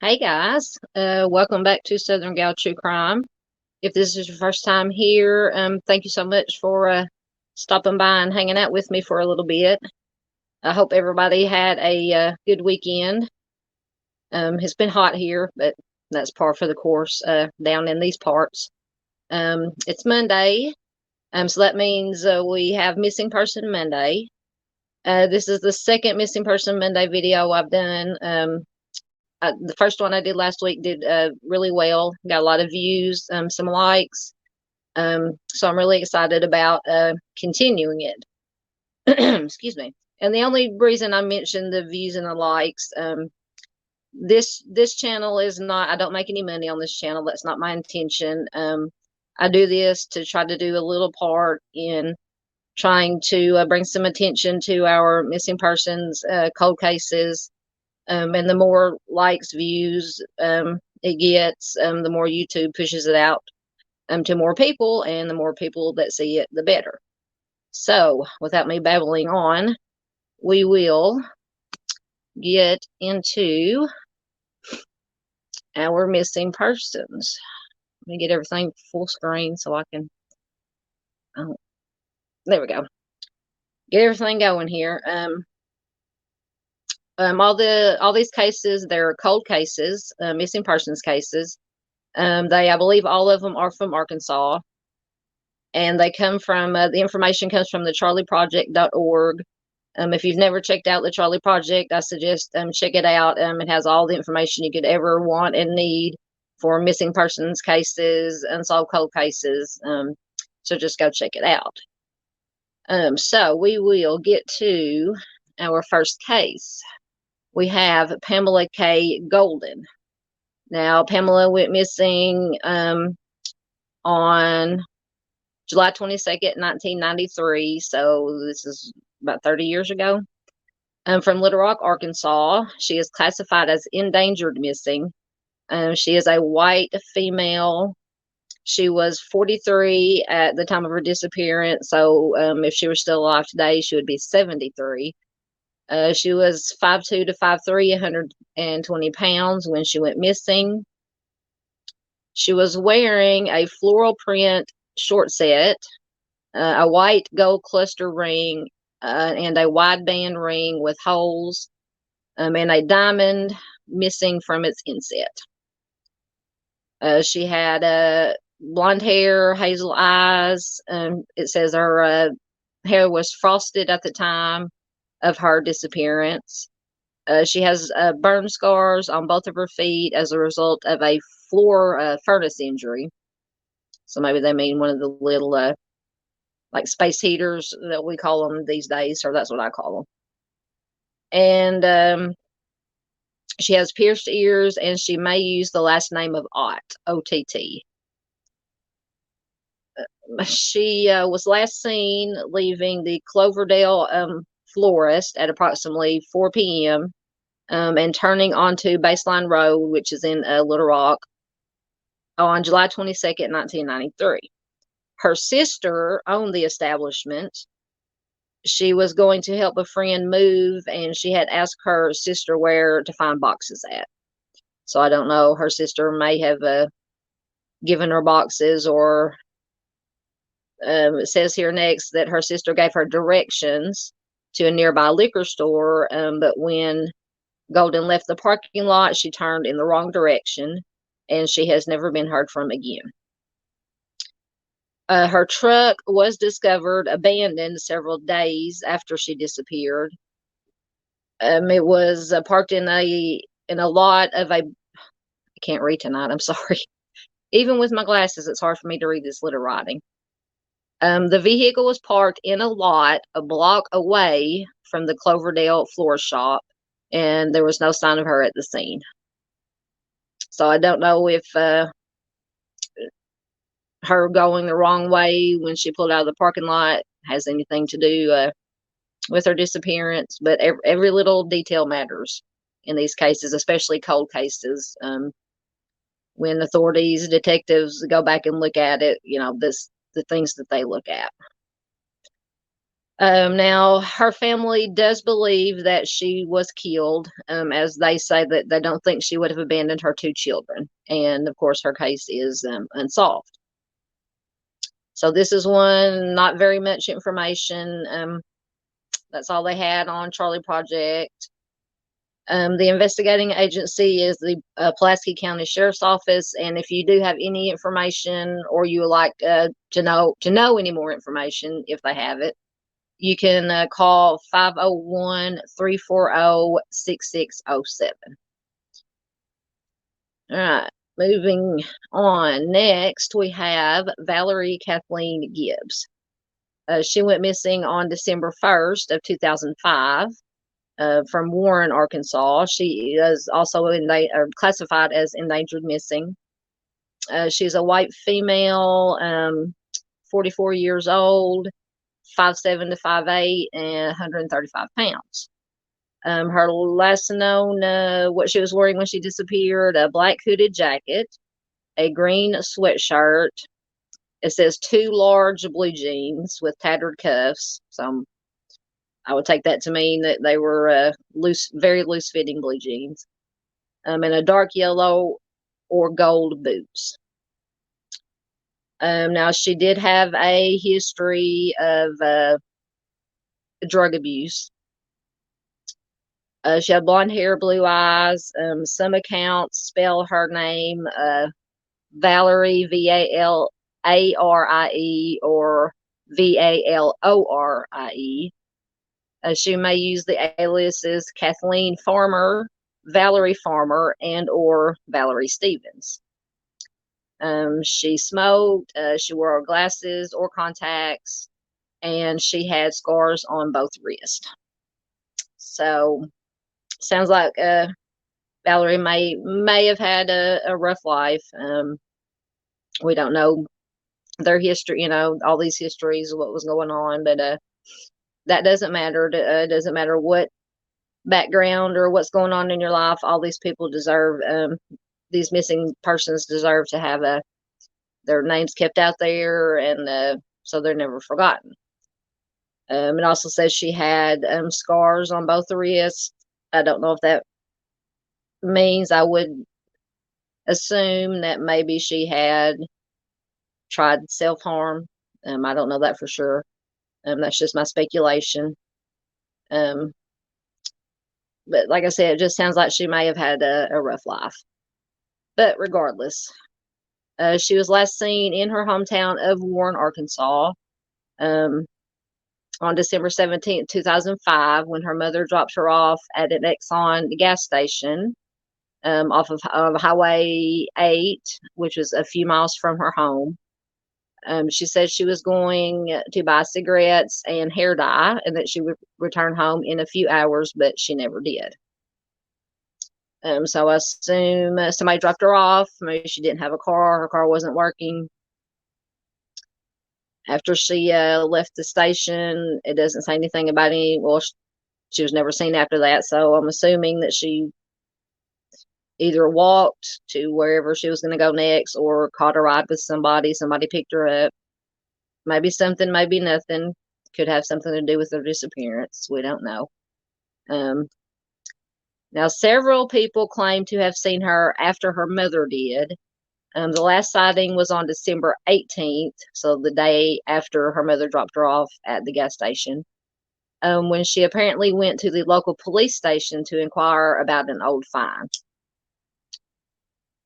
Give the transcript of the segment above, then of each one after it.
Hey guys, welcome back to Southern Gal True Crime. If this is your first time here, thank you so much for stopping by and hanging out with me for a little bit. I hope everybody had a good weekend. It's been hot here, but that's par for the course down in these parts. It's Monday, so that means we have Missing Person Monday. This is the second Missing Person Monday video I've done. The first one I did last week did really well, got a lot of views, some likes. So I'm really excited about continuing it. Excuse me. And the only reason I mentioned the views and the likes, this channel is not, I don't make any money on this channel. That's not my intention. I do this to try to do a little part in trying to bring some attention to our missing persons, cold cases. And the more likes, views it gets, the more YouTube pushes it out to more people, and the more people that see it, the better. So, without me babbling on, we will get into our missing persons. Let me get everything full screen so I can. Oh, there we go. Get everything going here. All these cases, they're cold cases, missing persons cases. I believe all of them are from Arkansas, and they come from, the information comes from the charlieproject.org. If you've never checked out the Charlie Project, I suggest check it out. It has all the information you could ever want and need for missing persons cases, unsolved cold cases. So just go check it out. So we will get to our first case. We have Pamela K. Golden. Now, Pamela went missing on July 22nd, 1993. So this is about 30 years ago. From Little Rock, Arkansas. She is classified as endangered missing. She is a white female. She was 43 at the time of her disappearance. So if she were still alive today, she would be 73. She was 5'2" to 5'3", 120 pounds when she went missing. She was wearing a floral print short set, a white gold cluster ring, and a wide band ring with holes, and a diamond missing from its inset. She had blonde hair, hazel eyes. It says her hair was frosted at the time of her disappearance. She has burn scars on both of her feet as a result of a floor furnace injury. So maybe they mean one of the little like space heaters that we call them these days, or that's what I call them. And she has pierced ears, and she may use the last name of Ott, O-T-T. She was last seen leaving the Cloverdale florist at approximately 4 p.m. And turning onto Baseline Road, which is in Little Rock, on July 22nd, 1993. Her sister owned the establishment. She was going to help a friend move, and she had asked her sister where to find boxes at. So I don't know. Her sister may have given her boxes, or it says here next that her sister gave her directions to a nearby liquor store, but when Golden left the parking lot, she turned in the wrong direction, and she has never been heard from again. Her truck was discovered abandoned several days after she disappeared. It was parked in a lot of a. I can't read tonight. I'm sorry. Even with my glasses, it's hard for me to read this little writing. The vehicle was parked in a lot a block away from the Cloverdale floor shop, and there was no sign of her at the scene. So I don't know if her going the wrong way when she pulled out of the parking lot has anything to do with her disappearance, but every little detail matters in these cases, especially cold cases. When authorities, detectives go back and look at it, the things that they look at. Now, her family does believe that she was killed, as they say that they don't think she would have abandoned her two children. And of course, her case is unsolved. So this is one, not very much information. That's all they had on Charlie Project. The investigating agency is the Pulaski County Sheriff's Office, and if you do have any information or you would like to know any more information, if they have it, you can call 501-340-6607. All right, moving on. Next, we have Valerie Kathleen Gibbs. She went missing on December 1st of 2005 from Warren, Arkansas. She is also classified as endangered missing. She's a white female, 44 years old, 5'7" to 5'8", and 135 pounds. Her last known, what she was wearing when she disappeared, a black hooded jacket, a green sweatshirt. It says 2 large blue jeans with tattered cuffs. So I would take that to mean that they were loose, very loose fitting blue jeans. And a dark yellow or gold boots. Now, she did have a history of drug abuse. She had blonde hair, blue eyes. Some accounts spell her name Valerie, Valarie, or Valorie. She may use the aliases Kathleen Farmer, Valerie Farmer, and or Valerie Stevens. She smoked, she wore glasses or contacts, and she had scars on both wrists. So, sounds like Valerie may have had a rough life. We don't know their history, all these histories, what was going on, but that doesn't matter. It doesn't matter what background or what's going on in your life. All these people deserve, these missing persons deserve to have their names kept out there, and so they're never forgotten. It also says she had scars on both the wrists. I don't know if that means, I would assume that maybe she had tried self-harm. I don't know that for sure. That's just my speculation. But like I said, it just sounds like she may have had a rough life. But regardless, she was last seen in her hometown of Warren, Arkansas, on December 17th, 2005, when her mother dropped her off at an Exxon gas station off of Highway 8, which was a few miles from her home. She said she was going to buy cigarettes and hair dye and that she would return home in a few hours, but she never did. So I assume somebody dropped her off. Maybe she didn't have a car. Her car wasn't working. After she left the station, it doesn't say anything about she was never seen after that. So I'm assuming that she either walked to wherever she was going to go next or caught a ride with somebody. Somebody picked her up. Maybe something, maybe nothing. Could have something to do with her disappearance. We don't know. Now, several people claim to have seen her after her mother did. The last sighting was on December 18th, so the day after her mother dropped her off at the gas station, when she apparently went to the local police station to inquire about an old find.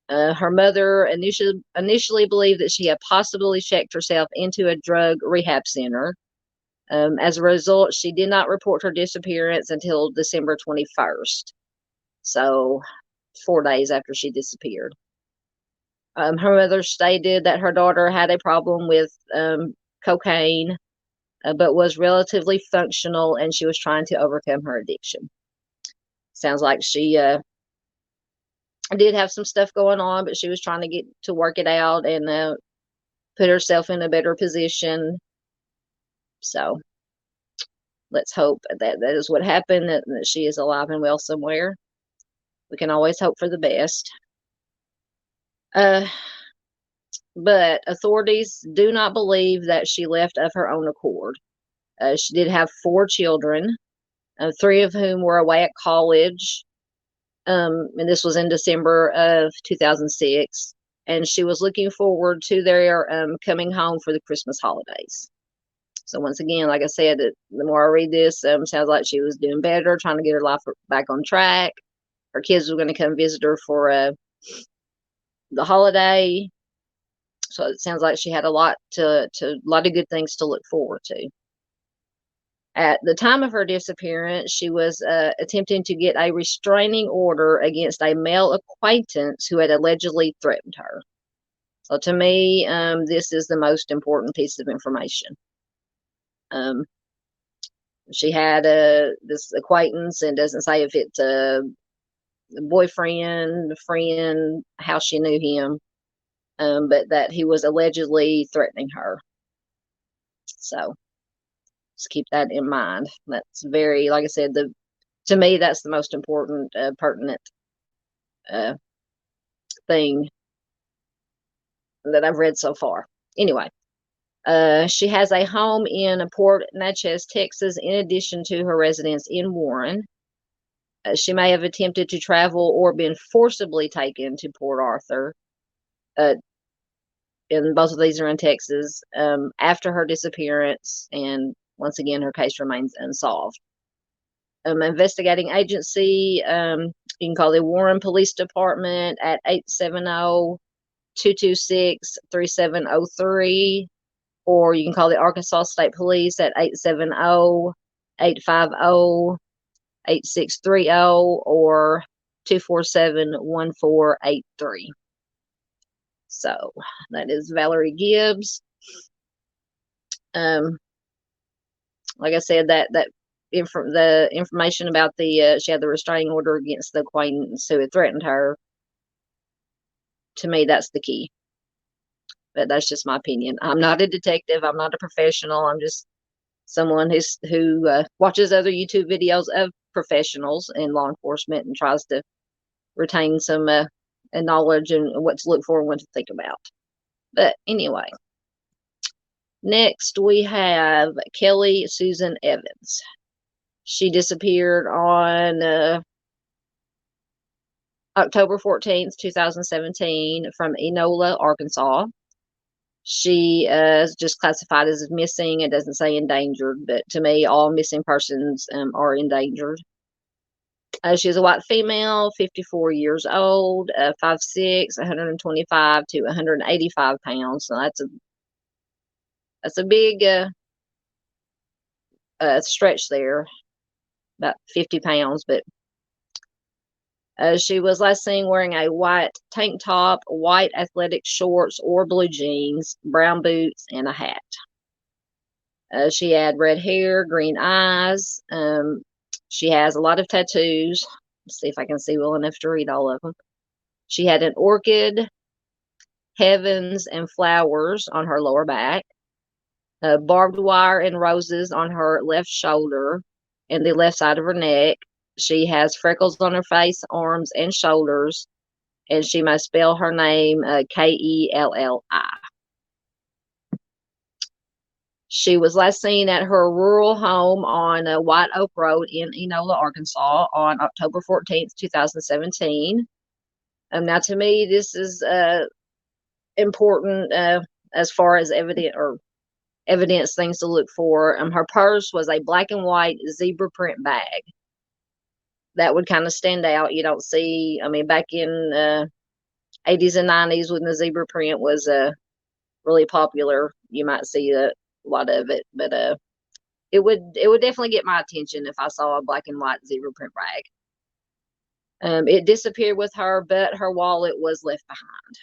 Her mother initially believed that she had possibly checked herself into a drug rehab center. As a result, she did not report her disappearance until December 21st. So 4 days after she disappeared. Her mother stated that her daughter had a problem with cocaine, but was relatively functional, and she was trying to overcome her addiction. Sounds like she did have some stuff going on, but she was trying to get to work it out and put herself in a better position. So let's hope that is what happened, that she is alive and well somewhere. We can always hope for the best. But authorities do not believe that she left of her own accord. She did have 4 children, 3 of whom were away at college. And this was in December of 2006. And she was looking forward to their coming home for the Christmas holidays. So once again, like I said, the more I read this, sounds like she was doing better, trying to get her life back on track. Her kids were going to come visit her for the holiday. So it sounds like she had a lot of good things to look forward to. At the time of her disappearance, she was attempting to get a restraining order against a male acquaintance who had allegedly threatened her. So to me, this is the most important piece of information. She had this acquaintance, and doesn't say if it's a boyfriend, friend, how she knew him, but that he was allegedly threatening her. So just keep that in mind. That's very, like I said, to me, that's the most important, pertinent thing that I've read so far. Anyway, she has a home in Port Natchez, Texas, in addition to her residence in Warren. She may have attempted to travel or been forcibly taken to Port Arthur. And both of these are in Texas, after her disappearance. And once again, her case remains unsolved. Investigating agency, you can call the Warren Police Department at 870-226-3703, or you can call the Arkansas State Police at 870-850-8630 or 247-1483. So that is Valerie Gibbs. Like I said, the information about she had the restraining order against the acquaintance who had threatened her. To me, that's the key. But that's just my opinion. I'm not a detective. I'm not a professional. I'm just someone who watches other YouTube videos of professionals in law enforcement and tries to retain some knowledge and what to look for and what to think about. But anyway, next we have Kelly Suzan Evans. She disappeared on October 14th, 2017 from Enola, Arkansas. She is just classified as missing. It doesn't say endangered, but to me, all missing persons are endangered. She is a white female, 54 years old, 5'6", 125 to 185 pounds. So that's a big stretch there, about 50 pounds. But she was last seen wearing a white tank top, white athletic shorts or blue jeans, brown boots, and a hat. She had red hair, green eyes. She has a lot of tattoos. Let's see if I can see well enough to read all of them. She had an orchid, heavens, and flowers on her lower back, barbed wire and roses on her left shoulder and the left side of her neck. She has freckles on her face, arms, and shoulders, and she must spell her name Kelli. She was last seen at her rural home on White Oak Road in Enola, Arkansas on October 14th, 2017. Now, to me, this is important as far as evidence things to look for. Her purse was a black and white zebra print bag. That would kind of stand out. You don't see, back in 80s and 90s when the zebra print was really popular, you might see a lot of it, but it would definitely get my attention if I saw a black and white zebra print bag. It disappeared with her, but her wallet was left behind.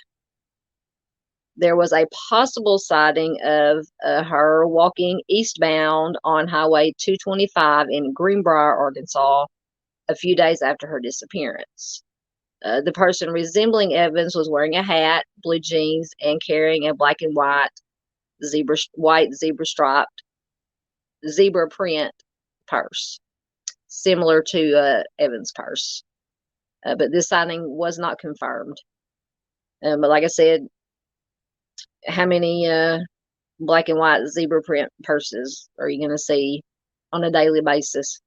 There was a possible sighting of her walking eastbound on Highway 225 in Greenbrier, Arkansas, a few days after her disappearance. The person resembling Evans was wearing a hat, blue jeans, and carrying a black and white zebra print purse, similar to Evans' purse. But this sighting was not confirmed. But like I said, how many black and white zebra print purses are you going to see on a daily basis?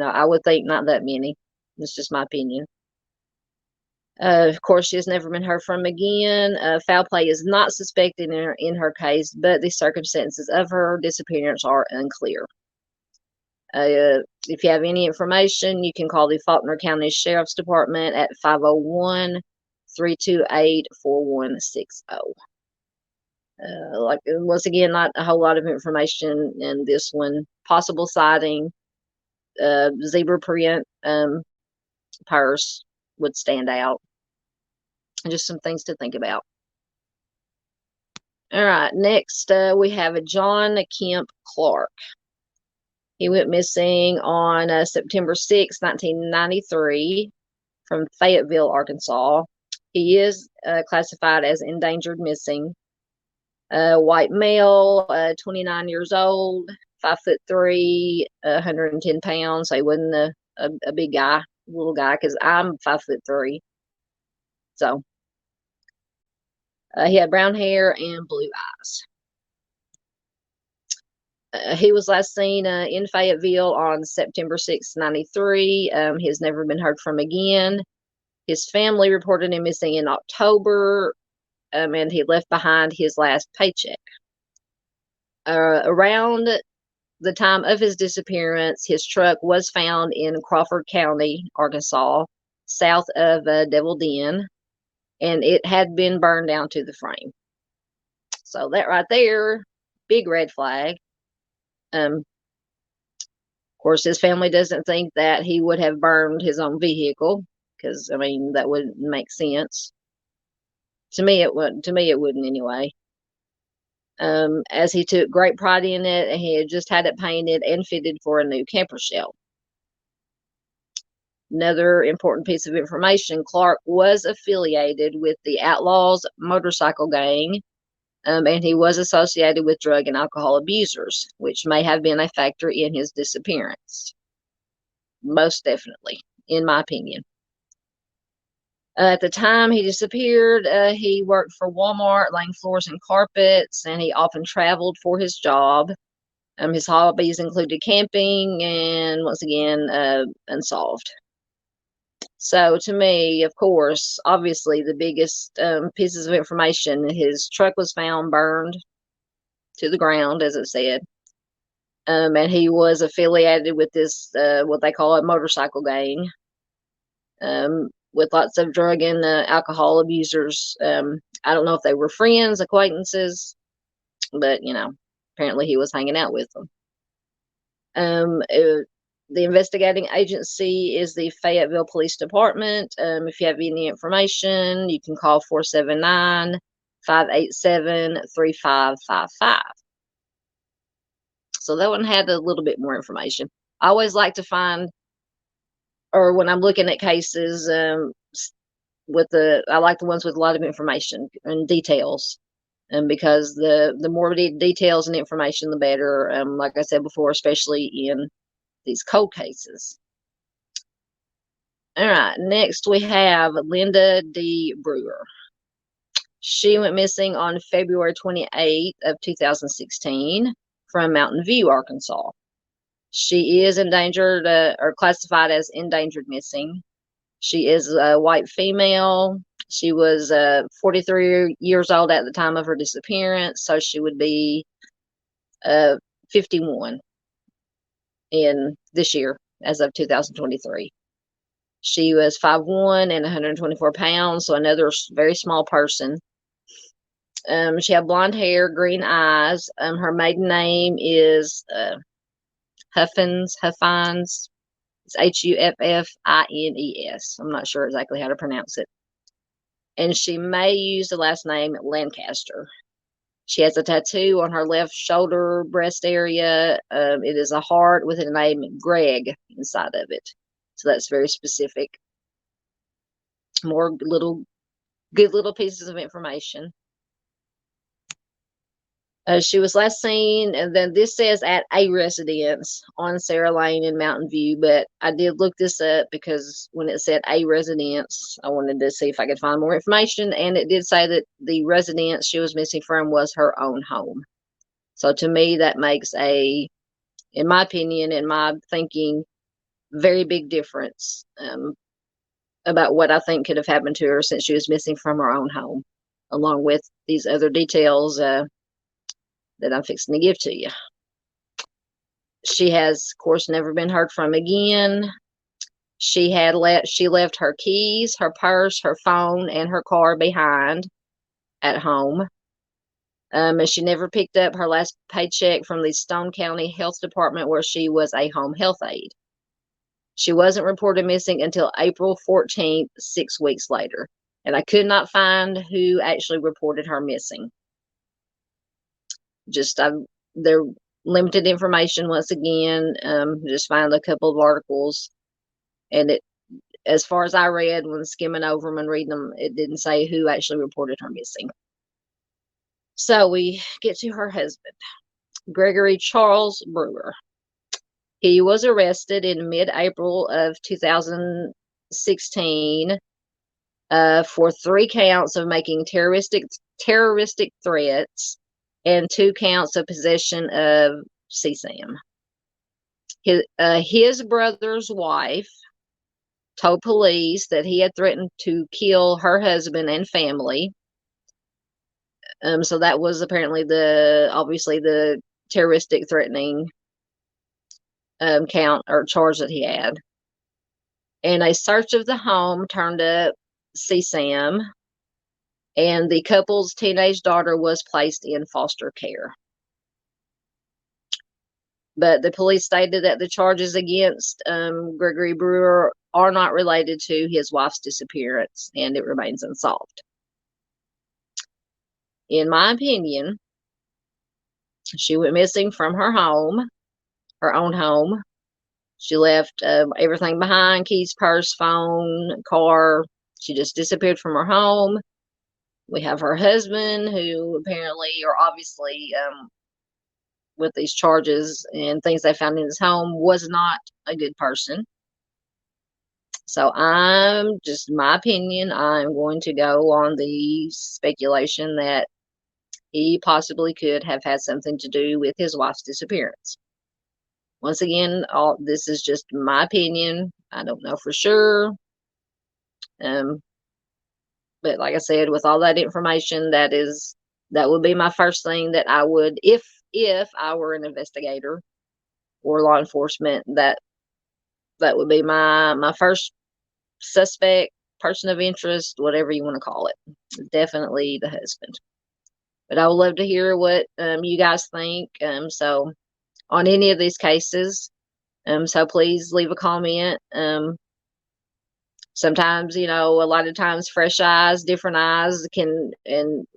I would think not that many. It's just my opinion. Of course, she has never been heard from again. Foul play is not suspected in her case, but the circumstances of her disappearance are unclear. If you have any information, you can call the Faulkner County Sheriff's Department at 501-328-4160. Once again, not a whole lot of information in this one. Possible sighting, zebra print purse would stand out. Just some things to think about. All right, next we have a John Kemp Clark. He went missing on September 6, 1993 from Fayetteville, Arkansas. He is classified as endangered missing. White male, 29 years old, 5'3", 110 pounds. So he wasn't a big guy, little guy, because I'm 5'3". So he had brown hair and blue eyes. He was last seen in Fayetteville on September 6, 93. He has never been heard from again. His family reported him missing in October, and he left behind his last paycheck. Around the time of his disappearance, his truck was found in Crawford County, Arkansas, south of Devil Den, and it had been burned down to the frame. So that right there, big red flag. Of course, his family doesn't think that he would have burned his own vehicle, because that wouldn't make sense. To me, it wouldn't. To me, it wouldn't anyway. As he took great pride in it, and he had just had it painted and fitted for a new camper shell. Another important piece of information: Clark was affiliated with the Outlaws motorcycle gang. And he was associated with drug and alcohol abusers, which may have been a factor in his disappearance. Most definitely, in my opinion. At the time he disappeared, he worked for Walmart, laying floors and carpets, and he often traveled for his job. His hobbies included camping and, once again, unsolved. So to me, of course, obviously the biggest pieces of information, his truck was found burned to the ground, as it said. And he was affiliated with this, what they call a motorcycle gang, with lots of drug and alcohol abusers. I don't know if they were friends, acquaintances, but, apparently he was hanging out with them. The investigating agency is the Fayetteville Police Department. If you have any information, you can call 479-587-3555. So that one had a little bit more information. I always like to find, or when I'm looking at cases, I like the ones with a lot of information and details. Because the more details and information, the better. Like I said before, especially in these cold cases. All right, next we have Linda D. Brewer. She went missing on February 28th of 2016 from Mountain View, Arkansas. She is endangered or classified as endangered missing. She is a white female. She was 43 years old at the time of her disappearance, so she would be 51 in this year as of 2023. She was 5'1" and 124 pounds, so another very small person. She had blonde hair, green eyes. Her maiden name is Huffines. It's Huffines. I'm not sure exactly how to pronounce it. And she may use the last name Lancaster. She has a tattoo on her left shoulder breast area. It is a heart with the name Greg inside of it. So that's very specific. More good little pieces of information. She was last seen, and then this says at a residence on Sarah Lane in Mountain View, but I did look this up because when it said a residence, I wanted to see if I could find more information, and it did say that the residence she was missing from was her own home. So to me, that makes in my opinion, in my thinking, very big difference about what I think could have happened to her since she was missing from her own home, along with these other details that I'm fixing to give to you. She has, of course, never been heard from again. She left her keys, her purse, her phone, and her car behind at home. And she never picked up her last paycheck from the Stone County Health Department, where she was a home health aide. She wasn't reported missing until April 14th, 6 weeks later. And I could not find who actually reported her missing. They're limited information once again. Just found a couple of articles. And as far as I read, when skimming over them and reading them, it didn't say who actually reported her missing. So we get to her husband, Gregory Charles Brewer. He was arrested in mid-April of 2016 for 3 counts of making terroristic threats and 2 counts of possession of CSAM. His brother's wife told police that he had threatened to kill her husband and family. So that was apparently obviously the terroristic threatening count or charge that he had. And a search of the home turned up CSAM, and the couple's teenage daughter was placed in foster care. But the police stated that the charges against Gregory Brewer are not related to his wife's disappearance, and it remains unsolved. In my opinion, she went missing from her home, her own home. She left everything behind: keys, purse, phone, car. She just disappeared from her home. We have her husband, who apparently, or obviously, with these charges and things they found in his home, was not a good person. So my opinion, I'm going to go on the speculation that he possibly could have had something to do with his wife's disappearance. Once again, this is just my opinion. I don't know for sure. But like I said, with all that information, that would be my first thing that I would, if I were an investigator or law enforcement, that would be my first suspect, person of interest, whatever you want to call it. Definitely the husband. But I would love to hear what you guys think. So on any of these cases, so please leave a comment. Sometimes, a lot of times fresh eyes, different eyes can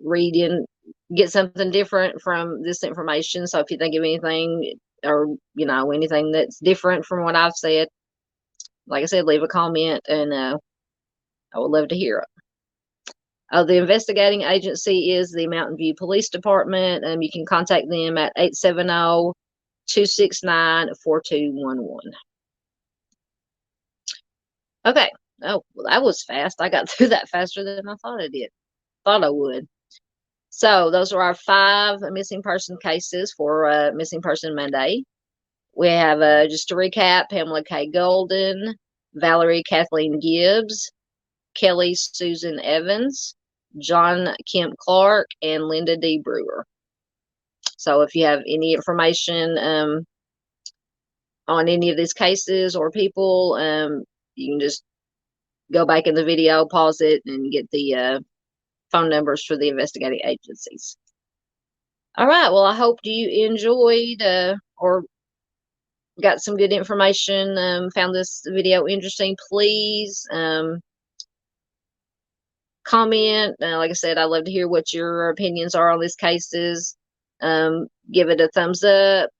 read and get something different from this information. So if you think of anything or, anything that's different from what I've said, like I said, leave a comment, and I would love to hear it. The investigating agency is the Mountain View Police Department. You can contact them at 870-269-4211. Okay. Oh, well, that was fast. I got through that faster than I thought I would. So those are our 5 missing person cases for Missing Person Monday. We have, just to recap, Pamela K. Golden, Valerie Kathleen Gibbs, Kelly Suzan Evans, John Kemp Clark, and Linda D. Brewer. So if you have any information on any of these cases or people, you can just go back in the video, pause it, and get the phone numbers for the investigating agencies. All right. Well, I hope you enjoyed or got some good information, found this video interesting. Please comment. Like I said, I'd love to hear what your opinions are on these cases. Give it a thumbs up.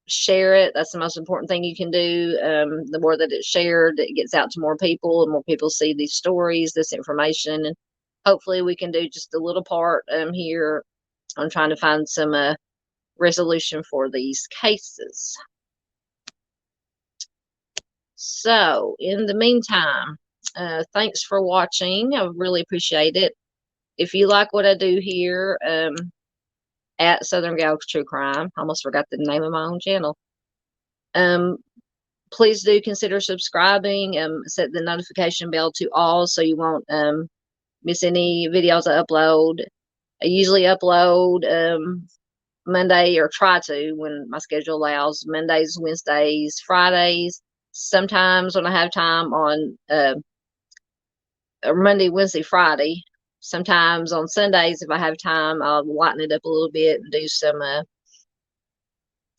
Share it. That's the most important thing you can do. The more that it's shared, it gets out to more people, and more people see these stories, this information, and hopefully we can do just a little part here on trying to find some resolution for these cases. So in the meantime, thanks for watching. I really appreciate it. If you like what I do here, at Southern Gal True Crime. I almost forgot the name of my own channel. Please do consider subscribing. Set the notification bell to all so you won't miss any videos I upload. I usually upload Monday, or try to when my schedule allows, Mondays, Wednesdays, Fridays. Sometimes when I have time on Monday, Wednesday, Friday. Sometimes on Sundays, if I have time, I'll lighten it up a little bit and do some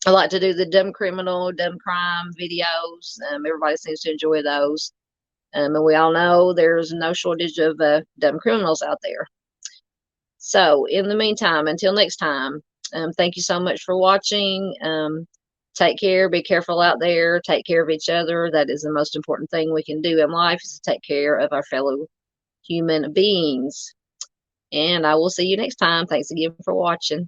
I like to do the dumb criminal, dumb crime videos. Everybody seems to enjoy those. And we all know there's no shortage of dumb criminals out there. So in the meantime, until next time, thank you so much for watching. Take care. Be careful out there. Take care of each other. That is the most important thing we can do in life, is to take care of our fellow human beings. And I will see you next time. Thanks again for watching.